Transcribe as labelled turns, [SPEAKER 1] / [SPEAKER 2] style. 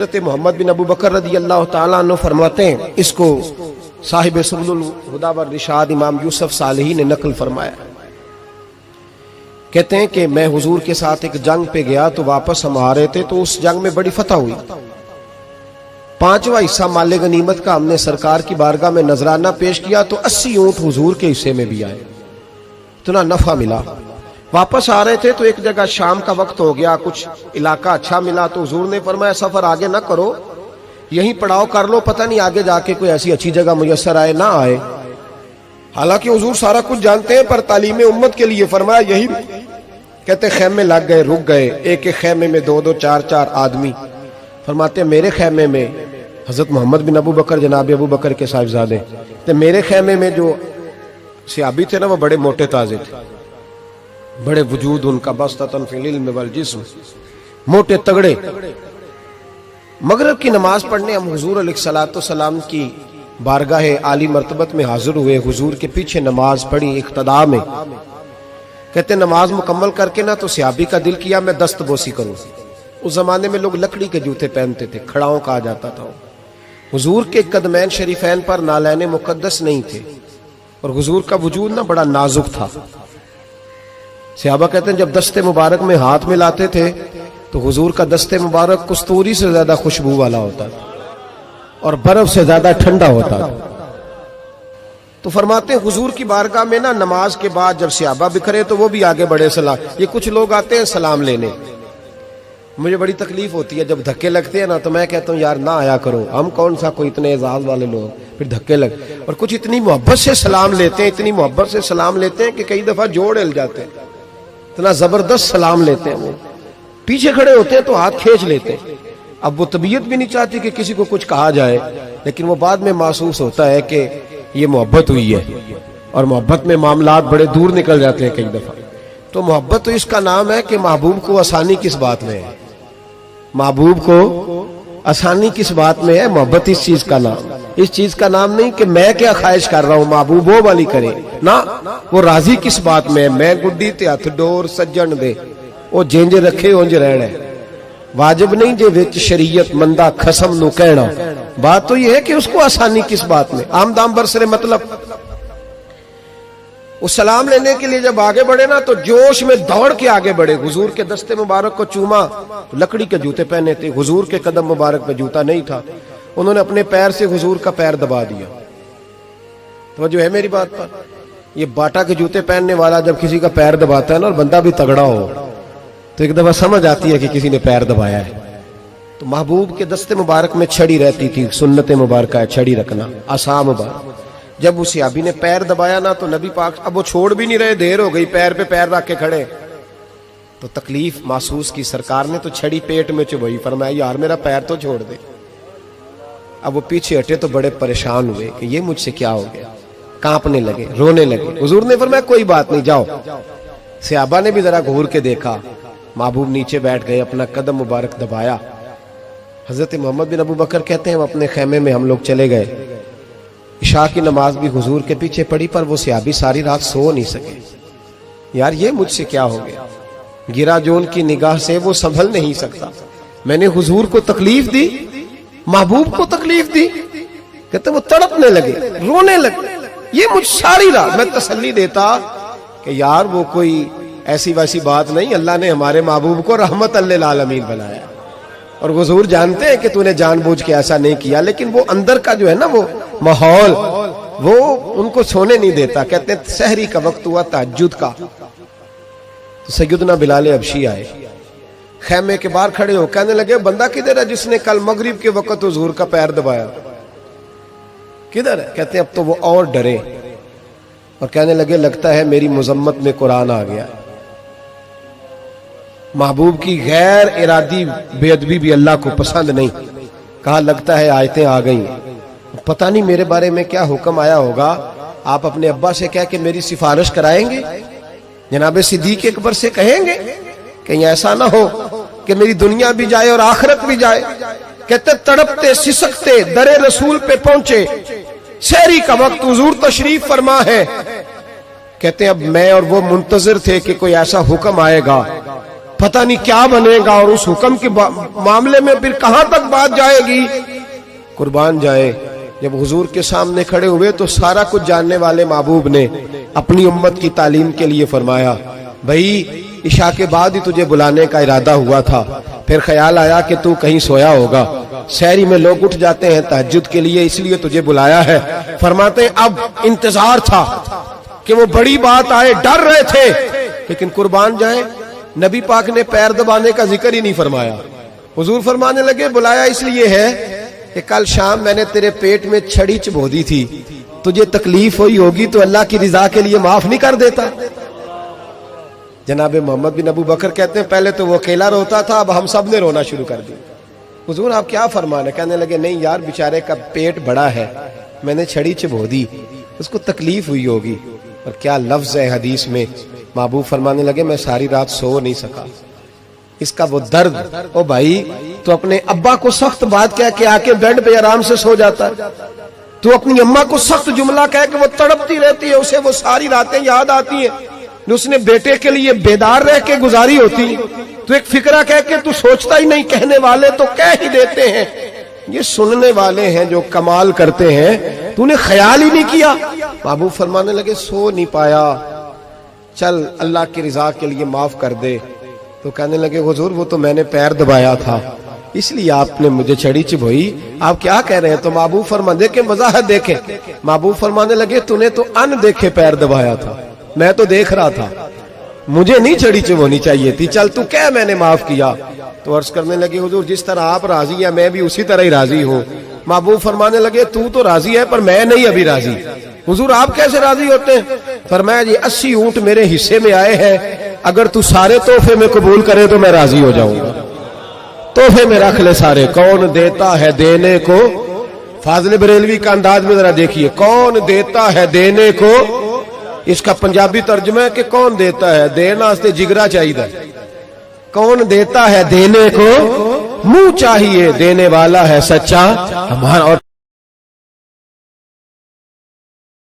[SPEAKER 1] हज़रत मोहम्मद बिन अबू बकर रज़ी अल्लाह ताला अन्हु फरमाते हैं, इसको साहिब सुबुल हुदा व रिशाद इमाम यूसुफ सालेही ने नकल फरमाया। कहते हैं कि मैं हुजूर के साथ एक जंग पे गया तो वापस हम आ रहे थे, तो उस जंग में बड़ी फतह हुई। 5वां हिस्सा माले गनीमत का हमने सरकार की बारगाह में नजराना पेश किया तो 80 ऊंट हुजूर के हिस्से में भी आए, इतना नफा मिला। वापस आ रहे थे तो एक जगह शाम का वक्त हो गया, कुछ इलाका अच्छा मिला तो हुजूर ने फरमाया सफर आगे ना करो, यहीं पड़ाव कर लो, पता नहीं आगे जाके कोई ऐसी अच्छी जगह मुयस्सर आए ना आए। हालांकि हुजूर सारा कुछ जानते हैं, पर तालीम उम्मत के लिए फरमाया यही। कहते खेमे लग गए, रुक गए। एक एक खेमे में 2-2 4-4 आदमी। फरमाते मेरे खेमे में हजरत मोहम्मद बिन अबू बकर जनाब अबू बकर के साहिबजादे, तो मेरे खेमे में जो सियाबी थे ना वो बड़े मोटे ताजे थे, बड़े वजूद उनका बस्ततन फिल इल्म वल जिस्म, मोटे तगड़े। मगरिब की नमाज पढ़ने हम हुजूर अलैहिस्सलातु सलाम की बारगाह आली मर्तबत में हाजिर हुए। हुजूर के पीछे नमाज पढ़ी इक्तदा में। कहते नमाज मुकम्मल करके ना तो सियाबी का दिल किया मैं दस्त बोसी करूं। उस जमाने में लोग लकड़ी के जूते पहनते थे, खड़ाओं कहा जाता था। हुजूर के कदमैन शरीफैन पर नालैने मुकद्दस नहीं थे और हुजूर का वजूद ना बड़ा नाजुक था। सहाबा कहते हैं जब दस्ते मुबारक में हाथ मिलाते थे तो हुजूर का दस्ते मुबारक कस्तूरी से ज्यादा खुशबू वाला होता था और बर्फ से ज्यादा ठंडा होता था। तो फरमाते हैं हुजूर की बारगाह में ना नमाज के बाद जब सहाबा बिखरे तो वो भी आगे बढ़े सलाम। ये कुछ लोग आते हैं सलाम लेने, मुझे बड़ी तकलीफ होती है जब धक्के लगते हैं ना, तो मैं कहता हूँ यार ना आया करो, हम कौन सा कोई इतने एजाज वाले लोग, फिर धक्के लग। और कुछ इतनी मोहब्बत से सलाम लेते हैं, इतनी मोहब्बत से सलाम लेते हैं कि कई दफा जोड़ हिल जाते हैं, इतना जबरदस्त सलाम लेते हैं। वो पीछे खड़े होते हैं तो हाथ खींच लेते हैं। अब वो तबीयत भी नहीं चाहती कि किसी को कुछ कहा जाए, लेकिन वो बाद में महसूस होता है कि ये मोहब्बत हुई है और मोहब्बत में मामलात बड़े दूर निकल जाते हैं कई दफा। तो मोहब्बत तो इसका नाम है कि महबूब को आसानी किस बात में है, महबूब को आसानी किस बात में है। मोहब्बत इस चीज का नाम, इस चीज का नाम नहीं कि मैं क्या ख्वाहिश कर रहा हूं, महबूब वो वाली करे ना। वो राजी किस बात में है, मैं गुड्डी ते हथ डोर सज्जन दे, वो जिंज रखे उंज रहना है। वाजिब नहीं जे विच शरीयत मंदा खसम नु कहना। बात तो यह है कि उसको आसानी किस बात में, आमदाम बरसरे मतलब। उस सलाम लेने के लिए जब आगे बढ़े ना तो जोश में दौड़ के आगे बढ़े। हुजूर के दस्ते मुबारक को चूमा, लकड़ी के जूते पहने थे, हुजूर के कदम मुबारक पे जूता नहीं था। उन्होंने अपने पैर से हुजूर का पैर दबा दिया। तो जो है मेरी बात पर, ये बाटा के जूते पहनने वाला जब किसी का पैर दबाता है ना और बंदा भी तगड़ा हो तो एक दफा समझ आती है कि किसी ने पैर दबाया है। तो महबूब के दस्ते मुबारक में छड़ी रहती थी, सुन्नत मुबारक है छड़ी रखना, आसाम मुबारक। जब उस सहाबी ने पैर दबाया ना तो नबी पाक अब वो छोड़ भी नहीं रहे, देर हो गई, पैर पे पैर रख के खड़े। तो तकलीफ महसूस की सरकार ने, तो छड़ी पेट में चुभई, फरमाया यार मेरा पैर तो छोड़ दे। अब वो पीछे हटे तो बड़े परेशान हुए कि ये मुझसे क्या हो गया, कांपने लगे, रोने लगे। हुजूर ने फरमाया कोई बात नहीं जाओ। सहाबा ने भी जरा घूर के देखा, महबूब नीचे बैठ गए, अपना कदम मुबारक दबाया। हजरत मोहम्मद बिन अबू बकर कहते हैं अपने खेमे में हम लोग चले गए। इशा की नमाज भी हुजूर के पीछे पड़ी, पर वो सहाबी सारी रात सो नहीं सके। यार ये मुझसे क्या हो गया, गिरा जोन की निगाह से वो संभल नहीं सकता। मैंने हुजूर को तकलीफ दी, महबूब को तकलीफ दी। कहते वो तड़पने लगे, रोने लगे। ये मुझ सारी रात मैं तसल्ली देता कि यार वो कोई ऐसी वैसी बात नहीं, अल्लाह ने हमारे महबूब को रहमत लिल आलमीन बनाया और हुजूर जानते हैं कि तूने जानबूझ के ऐसा नहीं किया। लेकिन वो अंदर का जो है ना वो माहौल, वो उनको सोने नहीं देता। कहते हैं सहरी का वक्त हुआ तहज्जुद का, तो सैयदना बिलाल हबशी आए, खेमे के बाहर खड़े हो, कहने लगे बंदा किधर है जिसने कल मगरिब के वक्त हुजूर का पैर दबाया, किधर है? कहते हैं अब तो वो और डरे और कहने लगे लगता है मेरी मुजम्मत में कुरान आ गया। महबूब की गैर इरादी बेअदबी भी अल्लाह को पसंद नहीं। कहा लगता है आयतें आ गई, पता नहीं मेरे बारे में क्या हुक्म आया होगा। आप अपने अब्बा से कह के मेरी सिफारिश कराएंगे, जनाब सिद्दीक अकबर से कहेंगे, कहीं ऐसा ना हो कि मेरी दुनिया भी जाए और आखिरत भी जाए। कहते तड़पते सिसकते दरे रसूल पे पहुंचे, सहरी का वक्त, हुजूर तशरीफ फरमा है। कहते अब मैं और वो मुंतजिर थे कि कोई ऐसा हुक्म आएगा पता नहीं क्या बनेगा और उस हुक्म के मामले में फिर कहां तक बात जाएगी। कुर्बान जाए, जब हुजूर के सामने खड़े हुए तो सारा कुछ जानने वाले महबूब ने अपनी उम्मत की तालीम के लिए फरमाया, भाई इशा के बाद ही तुझे बुलाने का इरादा हुआ था, फिर ख्याल आया कि तू कहीं सोया होगा, शहरी में लोग उठ जाते हैं तहज्जुद के लिए, इसलिए तुझे बुलाया है। फरमाते हैं अब इंतजार था कि वो बड़ी बात आए, डर रहे थे, लेकिन कुर्बान जाए नबी पाक ने पैर दबाने का जिक्र ही नहीं फरमाया। हुजूर फरमाने लगे बुलाया इसलिए है कि कल शाम मैंने तेरे पेट में छड़ी चबो दी थी, तुझे तकलीफ हुई होगी तो अल्लाह की रिजा के लिए माफ नहीं कर देता। जनाब मोहम्मद बिन अबू बकर कहते हैं पहले तो वो अकेला रोता था, अब हम सब ने रोना शुरू कर दिया। हुजूर आप क्या फरमाने? कहने लगे नहीं यार, बेचारे का पेट बड़ा है, मैंने छड़ी चबो दी, उसको तकलीफ हुई होगी। और क्या लफ्ज है हदीस में, महबूब फरमाने लगे मैं सारी रात सो नहीं सका, इसका वो दर्द। ओ भाई तू अपने अब्बा को सख्त बात कह के आके बेड पे आराम से सो जाता है, तू अपनी अम्मा को सख्त जुमला कह के वो तड़पती रहती है, उसे वो सारी रातें याद आती हैं उसने बेटे के लिए बेदार रह के गुजारी होती है, तो एक फिक्रा कह के तू सोचता ही नहीं, कहने वाले तो कह ही देते हैं, ये सुनने वाले हैं जो कमाल करते हैं, तूने ख्याल ही नहीं किया। महबूब फरमाने लगे सो नहीं पाया, चल अल्लाह की रिजा के लिए माफ कर दे। तो कहने लगे हुजूर वो तो मैंने पैर दबाया था इसलिए आपने मुझे छड़ी चबोई, आप क्या कह रहे हैं? तो महबूब फरमा देखे वजाहत देखे, महबूब फरमाने लगे तूने तो अन देखे पैर दबाया था, मैं तो देख रहा था, मुझे नहीं छड़ी चबोनी चाहिए थी, चल तू क्या मैंने माफ किया। तो अर्ज करने लगे हुजूर जिस तरह आप राजी है मैं भी उसी तरह ही राजी हूँ। महबूब फरमाने लगे तू तो राजी है पर मैं नहीं अभी राजी। हुजूर आप कैसे राजी होते हैं? फरमाया जी 80 ऊंट मेरे हिस्से में आए हैं, अगर तू सारे तोहफे में कबूल करे तो मैं राजी हो जाऊंगा, तोहफे में रख ले सारे। कौन देता है देने को, फाजिल बरेलवी का अंदाज में जरा देखिए, कौन देता है देने को, इसका पंजाबी तर्जुमा है कि कौन देता है, देना वास्ते जिगरा चाहिए, कौन देता है देने को, मुंह चाहिए, देने वाला है सच्चा हमारा। और